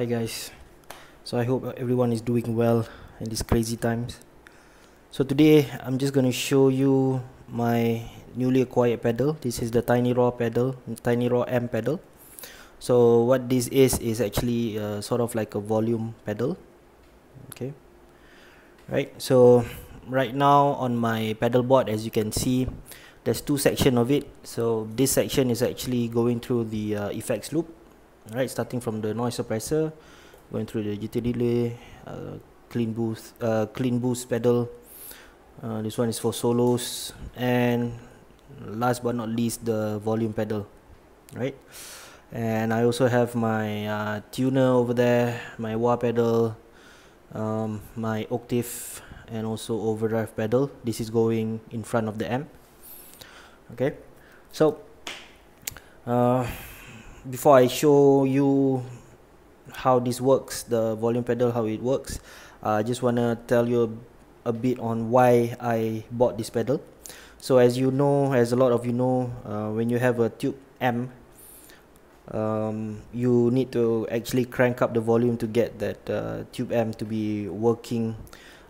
Hi guys, so I hope everyone is doing well in these crazy times. So today I'm just going to show you my newly acquired pedal. This is the Tiny Raw pedal, Tiny Raw M pedal. So what this is actually sort of like a volume pedal. Okay, right, so right now on my pedal board, as you can see, there's two sections of it. So this section is actually going through the effects loop, right, starting from the noise suppressor, going through the jitter delay, clean boost pedal. This one is for solos, and last but not least, the volume pedal, right? And I also have my tuner over there, my wah pedal, my octave, and also overdrive pedal. This is going in front of the amp. Okay, so before I show you how this works, the volume pedal, how it works, I just want to tell you a bit on why I bought this pedal. So as you know, as a lot of you know, when you have a tube amp, you need to actually crank up the volume to get that tube amp to be working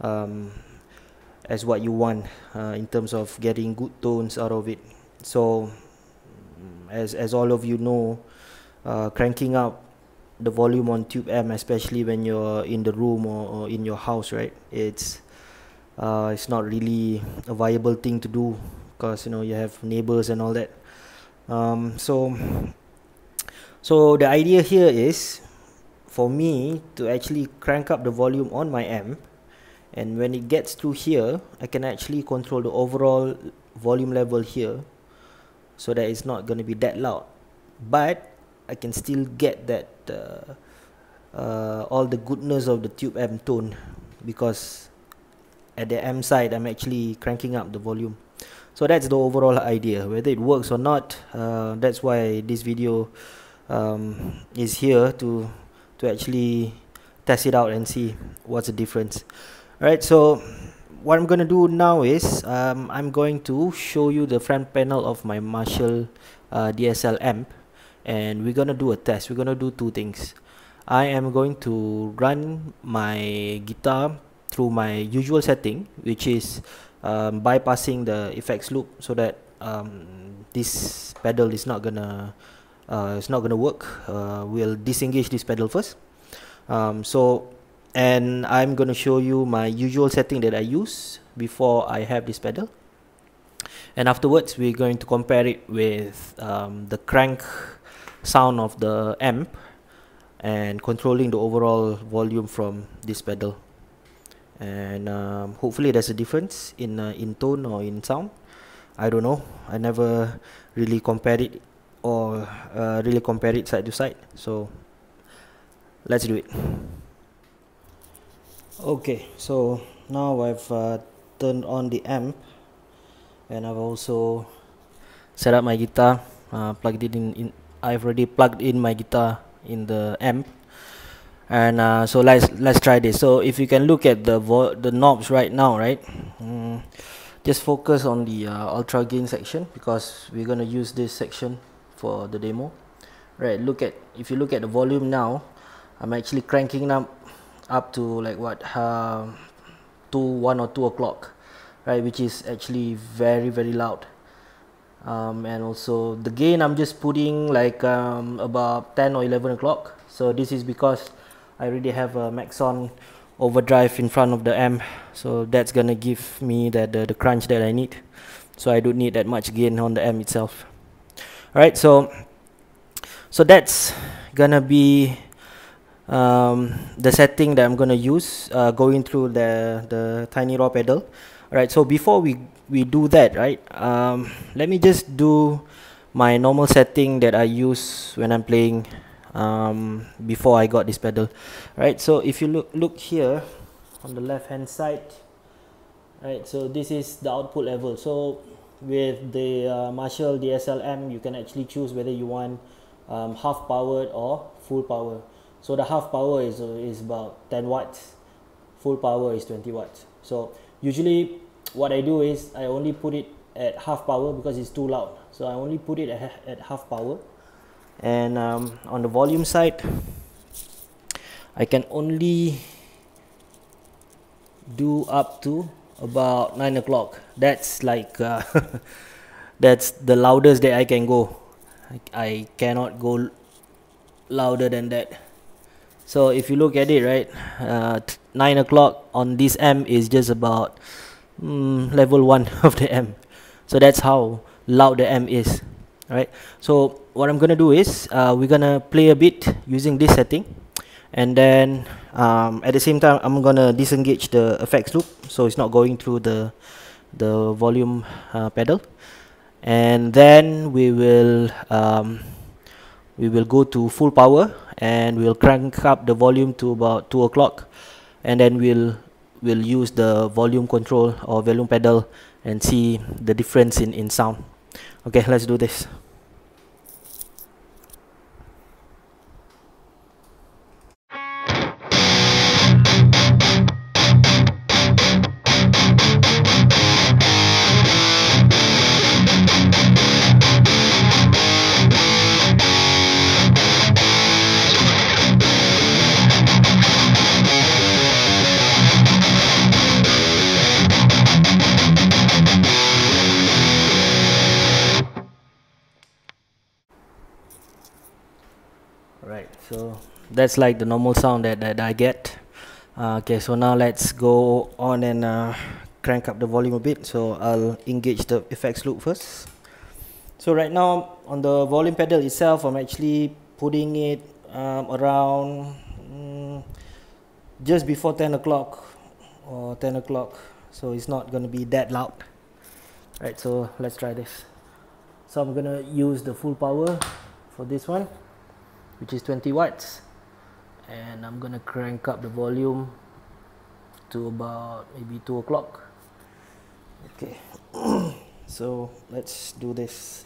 as what you want in terms of getting good tones out of it. So as all of you know, cranking up the volume on tube amp, especially when you're in the room or in your house, right, it's not really a viable thing to do, because you know you have neighbors and all that. So the idea here is for me to actually crank up the volume on my amp, and when it gets through here, I can actually control the overall volume level here, so that it's not going to be that loud, but I can still get that all the goodness of the tube amp tone, because at the amp side I'm actually cranking up the volume. So that's the overall idea. Whether it works or not, that's why this video is here, to actually test it out and see what's the difference. Alright, so what I'm going to do now is I'm going to show you the front panel of my Marshall DSL amp, and we're going to do a test. We're going to do two things. I am going to run my guitar through my usual setting, which is bypassing the effects loop, so that this pedal is not gonna work. We'll disengage this pedal first. And I'm gonna show you my usual setting that I use before I have this pedal, and afterwards we're going to compare it with the crank sound of the amp and controlling the overall volume from this pedal. And hopefully there's a difference in tone or in sound. I don't know, I never really compared it or really compare it side to side, so let's do it. Okay, so now I've turned on the amp, and I've also set up my guitar, plugged it in. I've already plugged in my guitar in the amp, and so let's try this. So if you can look at the knobs right now, right, just focus on the ultra gain section, because we're gonna use this section for the demo. Right, if you look at the volume now, I'm actually cranking up to like what, 1 or 2 o'clock, right, which is actually very loud. And also the gain, I'm just putting like about 10 or 11 o'clock. So this is because I already have a Maxon overdrive in front of the amp, so that's gonna give me the crunch that I need. So I don't need that much gain on the amp itself. Alright, so that's gonna be the setting that I'm gonna use going through the Tiny Raw pedal. Alright, so before we do that, right, let me just do my normal setting that I use when I'm playing before I got this pedal. Right, so if you look here on the left hand side, right, so this is the output level. So with the Marshall DSL amp, you can actually choose whether you want half powered or full power. So the half power is about 10 watts, full power is 20 watts. So usually what I do is I only put it at half power because it's too loud. So I only put it at half power. And on the volume side, I can only do up to about 9 o'clock. That's like that's the loudest that I can go. I cannot go louder than that. So if you look at it, right, 9 o'clock on this amp is just about level 1 of the amp. So that's how loud the amp is, right? So what I'm gonna do is we're gonna play a bit using this setting, and then at the same time I'm gonna disengage the effects loop so it's not going through the volume pedal, and then we will go to full power and we'll crank up the volume to about 2 o'clock, and then we'll use the volume control or volume pedal and see the difference in sound. Okay, let's do this. Right, so that's like the normal sound that I get. Okay, so now let's go on and crank up the volume a bit. So I'll engage the effects loop first. So right now on the volume pedal itself, I'm actually putting it around just before 10 o'clock or 10 o'clock, so it's not going to be that loud. Right, so let's try this. So I'm going to use the full power for this one, which is 20 watts, and I'm gonna crank up the volume to about maybe 2 o'clock. Okay, so let's do this.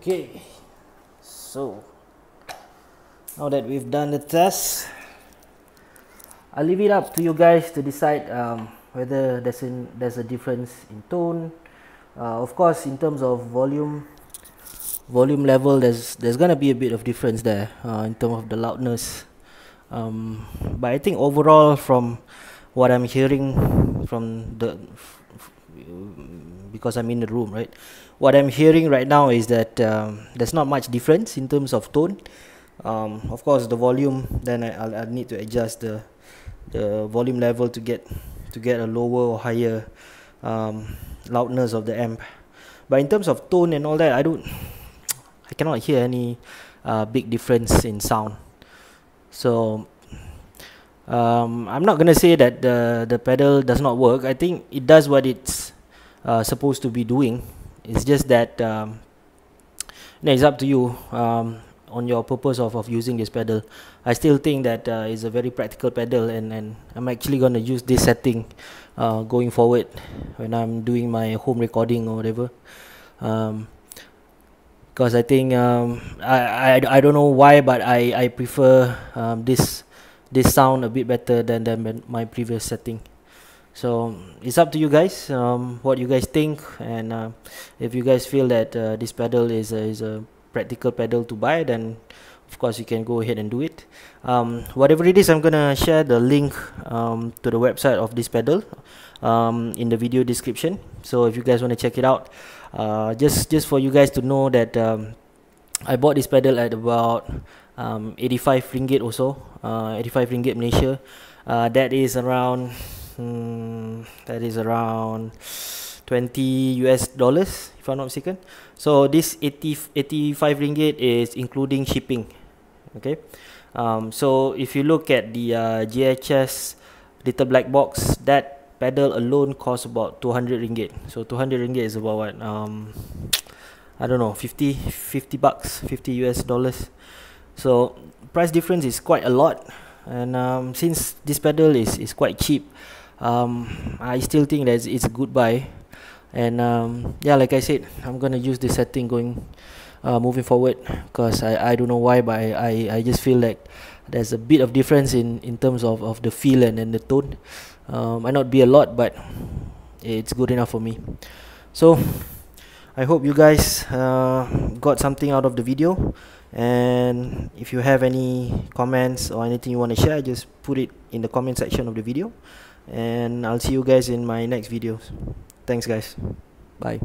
Okay, so now that we've done the test, I'll leave it up to you guys to decide whether there's a difference in tone. Of course, in terms of volume level, there's gonna be a bit of difference there in terms of the loudness. But I think overall, from what I'm hearing from because I'm in the room, right? What I'm hearing right now is that there's not much difference in terms of tone. Of course, the volume, then I'll need to adjust the volume level to get a lower or higher loudness of the amp. But in terms of tone and all that, I cannot hear any big difference in sound. So I'm not gonna say that the pedal does not work. I think it does what it's supposed to be doing. It's just that it's up to you on your purpose of using this pedal. I still think that it's a very practical pedal, and I'm actually gonna use this setting going forward when I'm doing my home recording or whatever. Because I think I don't know why, but I prefer this sound a bit better than my previous setting. So it's up to you guys, what you guys think, and if you guys feel that this pedal is a practical pedal to buy, then of course you can go ahead and do it. Whatever it is, I'm gonna share the link to the website of this pedal in the video description. So if you guys want to check it out, just for you guys to know that I bought this pedal at about 85 ringgit or so, 85 ringgit Malaysia. That is around 20 US dollars, if I'm not mistaken. So this 85 ringgit is including shipping. Okay, so if you look at the JHS little black box, that pedal alone costs about 200 ringgit. So 200 ringgit is about what, I don't know, 50 bucks, 50 US dollars. So price difference is quite a lot, and since this pedal is quite cheap, I still think that it's a good buy. And yeah, like I said, I'm gonna use this setting moving forward, because I don't know why, but I just feel like there's a bit of difference in terms of the feel and the tone. Might not be a lot, but it's good enough for me. So I hope you guys got something out of the video, and if you have any comments or anything you want to share, just put it in the comment section of the video, and I'll see you guys in my next videos. Thanks guys, bye.